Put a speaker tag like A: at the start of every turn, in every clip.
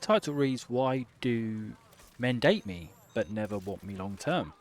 A: title reads, "Why do men date me but never want me long term?"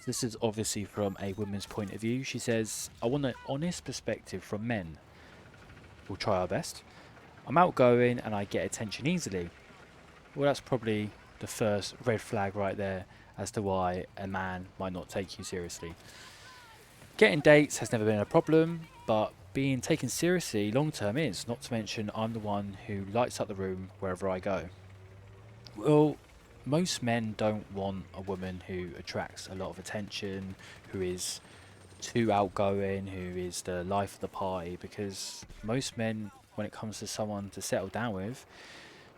A: This is obviously from a woman's point of view. She says, "I want an honest perspective from men. We'll try our best. I'm outgoing and I get attention easily." Well, that's probably the first red flag right there as to why a man might not take you seriously. Getting dates has never been a problem, but being taken seriously long term is, not to mention I'm the one who lights up the room wherever I go. Well, most men don't want a woman who attracts a lot of attention, who is too outgoing, who is the life of the party, because most men, when it comes to someone to settle down with,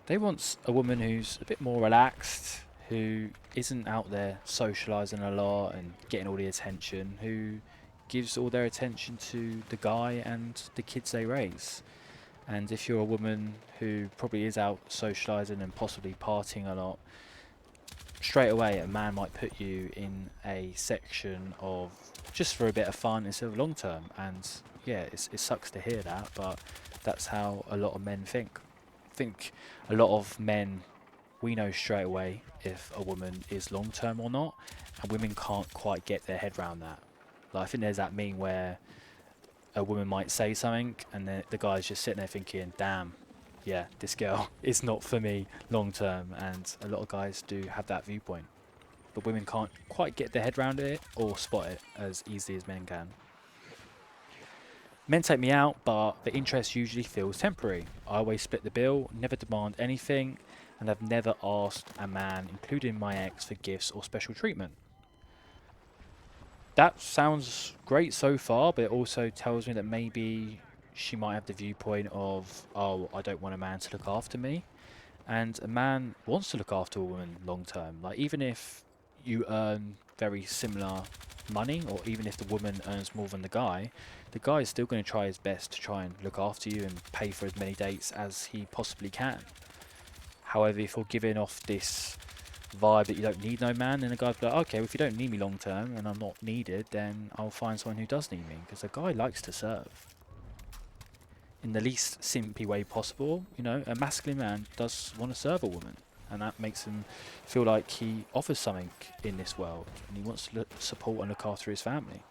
A: they want a woman who's a bit more relaxed, who isn't out there socializing a lot and getting all the attention, who gives all their attention to the guy and the kids they raise. And if you're a woman who probably is out socializing and possibly partying a lot, straight away a man might put you in a section of just for a bit of fun instead of long term. And yeah, it sucks to hear that, but that's how a lot of men think. I think a lot of men, we know straight away if a woman is long term or not, and women can't quite get their head around that. Like, I think there's that meme where a woman might say something and the guy's just sitting there thinking, damn, yeah, this girl is not for me long term. And a lot of guys do have that viewpoint, but women can't quite get their head around it or spot it as easily as men can. Men take me out, but the interest usually feels temporary. I always split the bill, never demand anything, and I've never asked a man, including my ex, for gifts or special treatment. That sounds great so far, but it also tells me that maybe she might have the viewpoint of, oh, I don't want a man to look after me. And a man wants to look after a woman long term. Like, even if you earn very similar money, or even if the woman earns more than the guy is still going to try his best to try and look after you and pay for as many dates as he possibly can. However, if you're giving off this vibe that you don't need no man, then the guy's like, okay, well, if you don't need me long term and I'm not needed, then I'll find someone who does need me, because a guy likes to serve in the least simpy way possible. You know, a masculine man does want to serve a woman, and that makes him feel like he offers something in this world, and he wants to support and look after his family.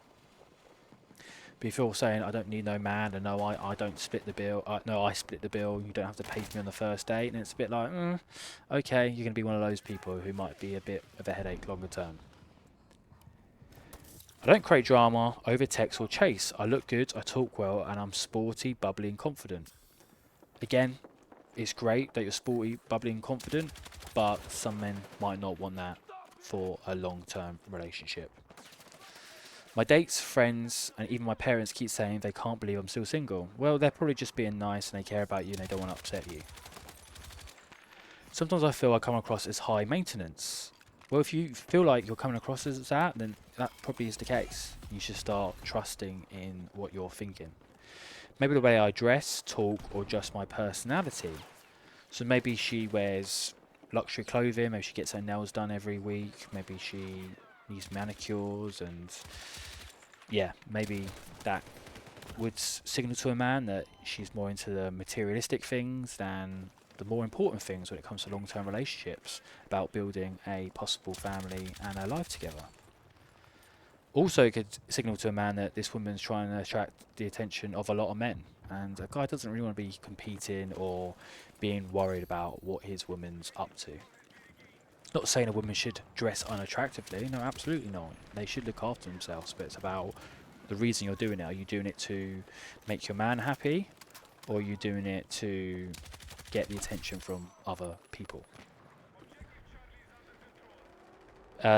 A: But if you're saying, I don't need no man, and no, I don't split the bill, no, I split the bill, you don't have to pay for me on the first date, and it's a bit like, okay, you're going to be one of those people who might be a bit of a headache longer term. I don't create drama over text or chase. I look good, I talk well, and I'm sporty, bubbly, and confident. Again, it's great that you're sporty, bubbly, and confident, but some men might not want that for a long-term relationship. My dates, friends, and even my parents keep saying they can't believe I'm still single. Well, they're probably just being nice and they care about you and they don't want to upset you. Sometimes I feel I come across as high maintenance. Well, if you feel like you're coming across as that, then that probably is the case. You should start trusting in what you're thinking. Maybe the way I dress, talk, or just my personality. So maybe she wears luxury clothing, maybe she gets her nails done every week, maybe she needs manicures, and yeah, maybe that would signal to a man that she's more into the materialistic things than the more important things when it comes to long-term relationships, about building a possible family and a life together. Also, it could signal to a man that this woman's trying to attract the attention of a lot of men, and a guy doesn't really want to be competing or being worried about what his woman's up to. Not saying a woman should dress unattractively, no, absolutely not. They should look after themselves, but it's about the reason you're doing it. Are you doing it to make your man happy, or are you doing it to get the attention from other people?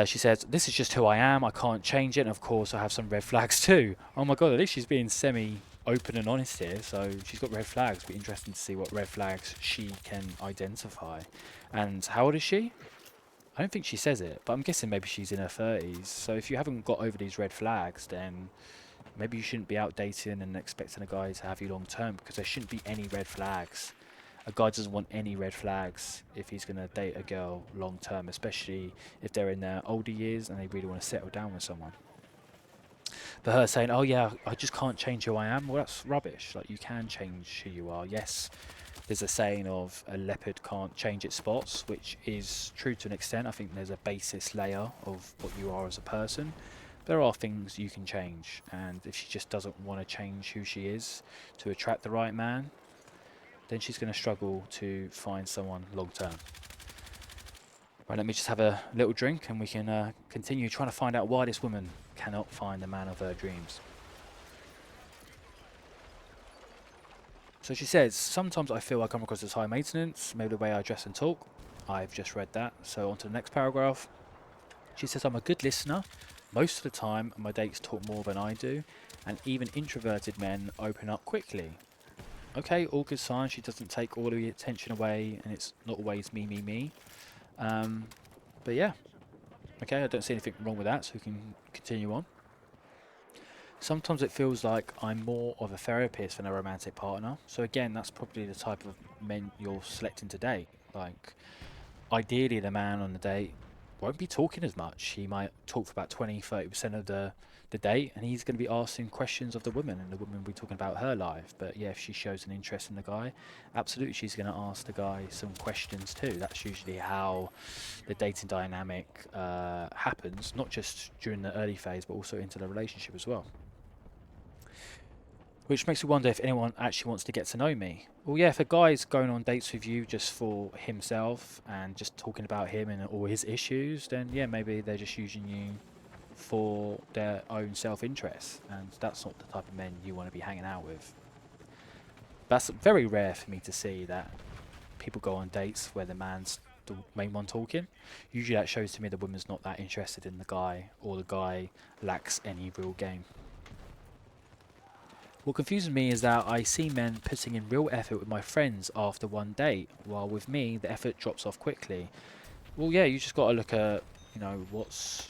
A: She says, this is just who I am, I can't change it, and of course I have some red flags too. Oh my god, at least she's being semi-open and honest here, so she's got red flags. It'll be interesting to see what red flags she can identify. And how old is she? I don't think she says it, but I'm guessing maybe she's in her 30s. So if you haven't got over these red flags, then maybe you shouldn't be out dating and expecting a guy to have you long term, because there shouldn't be any red flags. A guy doesn't want any red flags if he's going to date a girl long term, especially if they're in their older years and they really want to settle down with someone. But her saying, oh yeah, I just can't change who I am, well, that's rubbish. Like, you can change who you are. Yes, there's a saying of a leopard can't change its spots, which is true to an extent. I think there's a basis layer of what you are as a person. There are things you can change, and if she just doesn't want to change who she is to attract the right man, then she's going to struggle to find someone long term. Right, let me just have a little drink and we can continue trying to find out why this woman cannot find the man of her dreams. So she says, sometimes I feel I come across as high maintenance, maybe the way I dress and talk. I've just read that. So on to the next paragraph. She says, I'm a good listener. Most of the time, my dates talk more than I do, and even introverted men open up quickly. Okay, all good signs. She doesn't take all of the attention away, and it's not always me, me, me. But yeah, okay, I don't see anything wrong with that, so we can continue on. Sometimes it feels like I'm more of a therapist than a romantic partner. So again, that's probably the type of men you're selecting to date. Like, ideally, the man on the date won't be talking as much. He might talk for about 20-30% of the date, and he's going to be asking questions of the woman, and the woman will be talking about her life. But yeah, if she shows an interest in the guy, absolutely she's going to ask the guy some questions too. That's usually how the dating dynamic happens, not just during the early phase, but also into the relationship as well. Which makes me wonder if anyone actually wants to get to know me. Well, yeah, if a guy's going on dates with you just for himself and just talking about him and all his issues, then yeah, maybe they're just using you for their own self-interest, and that's not the type of men you want to be hanging out with. That's very rare for me to see that people go on dates where the man's the main one talking. Usually that shows to me the woman's not that interested in the guy, or the guy lacks any real game. What confuses me is that I see men putting in real effort with my friends after one date, while with me the effort drops off quickly. Well, yeah, you just got to look at, what's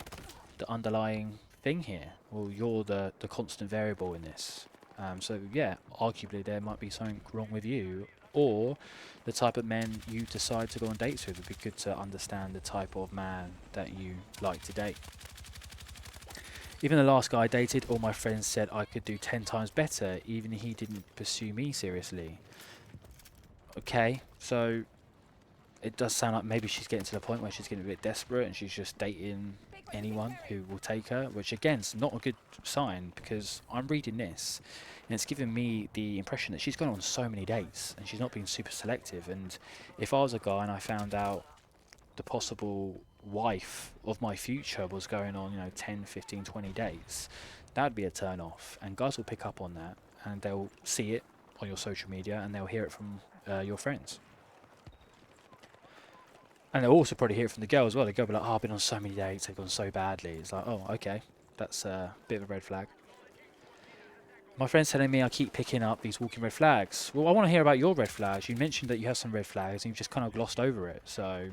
A: the underlying thing here. Well, you're the constant variable in this. So yeah, arguably there might be something wrong with you, or the type of men you decide to go on dates with. It'd be good to understand the type of man that you like to date. Even the last guy I dated, all my friends said I could do 10 times better, even he didn't pursue me seriously. Okay, so it does sound like maybe she's getting to the point where she's getting a bit desperate and she's just dating anyone who will take her, which again is not a good sign, because I'm reading this and it's giving me the impression that she's gone on so many dates and she's not being super selective. And if I was a guy and I found out the possible wife of my future was going on 10, 15, 20 dates, that would be a turn off, and guys will pick up on that and they'll see it on your social media and they'll hear it from your friends, and they'll also probably hear it from the girl as well. The girl will be like, oh, I've been on so many dates, they've gone so badly. It's like, oh, okay, that's a bit of a red flag. My friend's telling me I keep picking up these walking red flags. Well, I want to hear about your red flags. You mentioned that you have some red flags and you've just kind of glossed over it, so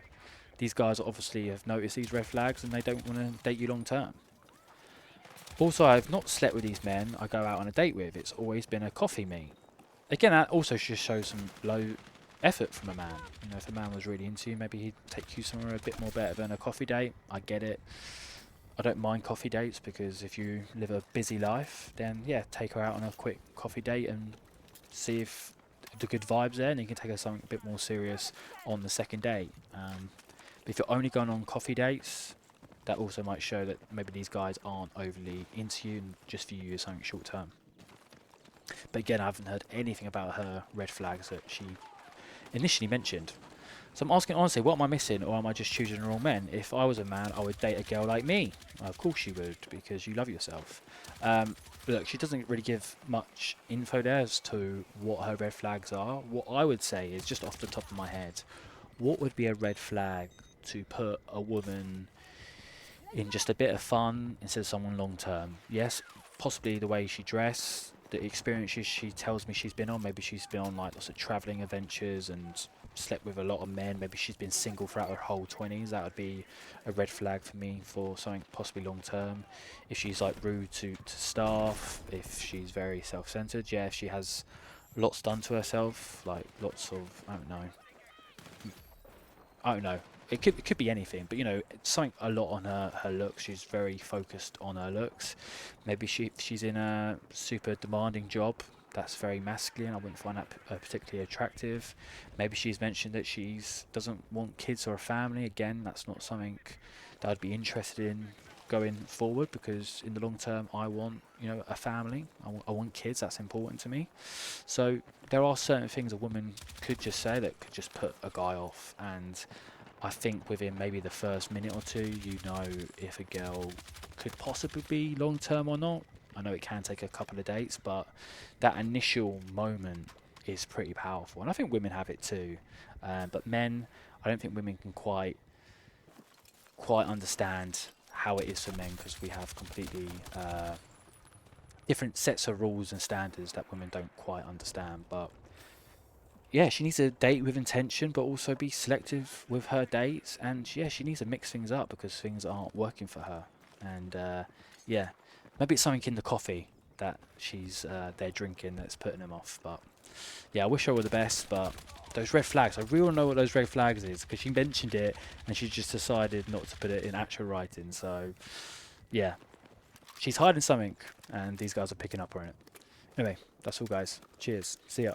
A: these guys obviously have noticed these red flags and they don't want to date you long term. Also, I've not slept with these men I go out on a date with. It's always been a coffee meet. Again, that also just shows some low effort from a man. If a man was really into you, maybe he'd take you somewhere a bit more better than a coffee date. I get it. I don't mind coffee dates, because if you live a busy life, then yeah, take her out on a quick coffee date and see if the good vibes there, and you can take her something a bit more serious on the second date. If you're only going on coffee dates, that also might show that maybe these guys aren't overly into you and just view you as something short term. But again, I haven't heard anything about her red flags that she initially mentioned. So I'm asking honestly, what am I missing, or am I just choosing the wrong men? If I was a man, I would date a girl like me. Of course you would, because you love yourself. Look, she doesn't really give much info there as to what her red flags are. What I would say is, just off the top of my head, what would be a red flag to put a woman in just a bit of fun instead of someone long term? Yes, possibly the way she dressed, the experiences she tells me she's been on. Maybe she's been on like lots of traveling adventures and slept with a lot of men. Maybe she's been single throughout her whole 20s. That would be a red flag for me for something possibly long term. If she's like rude to staff, if she's very self-centered, yeah, if she has lots done to herself, like lots of, I don't know. It could be anything, but it's something a lot on her looks. She's very focused on her looks. Maybe she's in a super demanding job that's very masculine. I wouldn't find that particularly attractive. Maybe she's mentioned that she's doesn't want kids or a family. Again, that's not something that I'd be interested in going forward, because in the long term I want, you know, a family. I want kids. That's important to me. So there are certain things a woman could just say that could just put a guy off, and I think within maybe the first minute or two, you know if a girl could possibly be long term or not. I know it can take a couple of dates, but that initial moment is pretty powerful, and I think women have it too. But men, I don't think women can quite understand how it is for men, because we have completely different sets of rules and standards that women don't quite understand. But yeah, she needs to date with intention, but also be selective with her dates. And yeah, she needs to mix things up because things aren't working for her. And yeah, maybe it's something in the coffee that she's they're drinking that's putting them off. But yeah, I wish her all the best. But those red flags, I really want to know what those red flags is, because she mentioned it and she just decided not to put it in actual writing. So yeah, she's hiding something, and these guys are picking up on it. Anyway, that's all, guys. Cheers. See ya.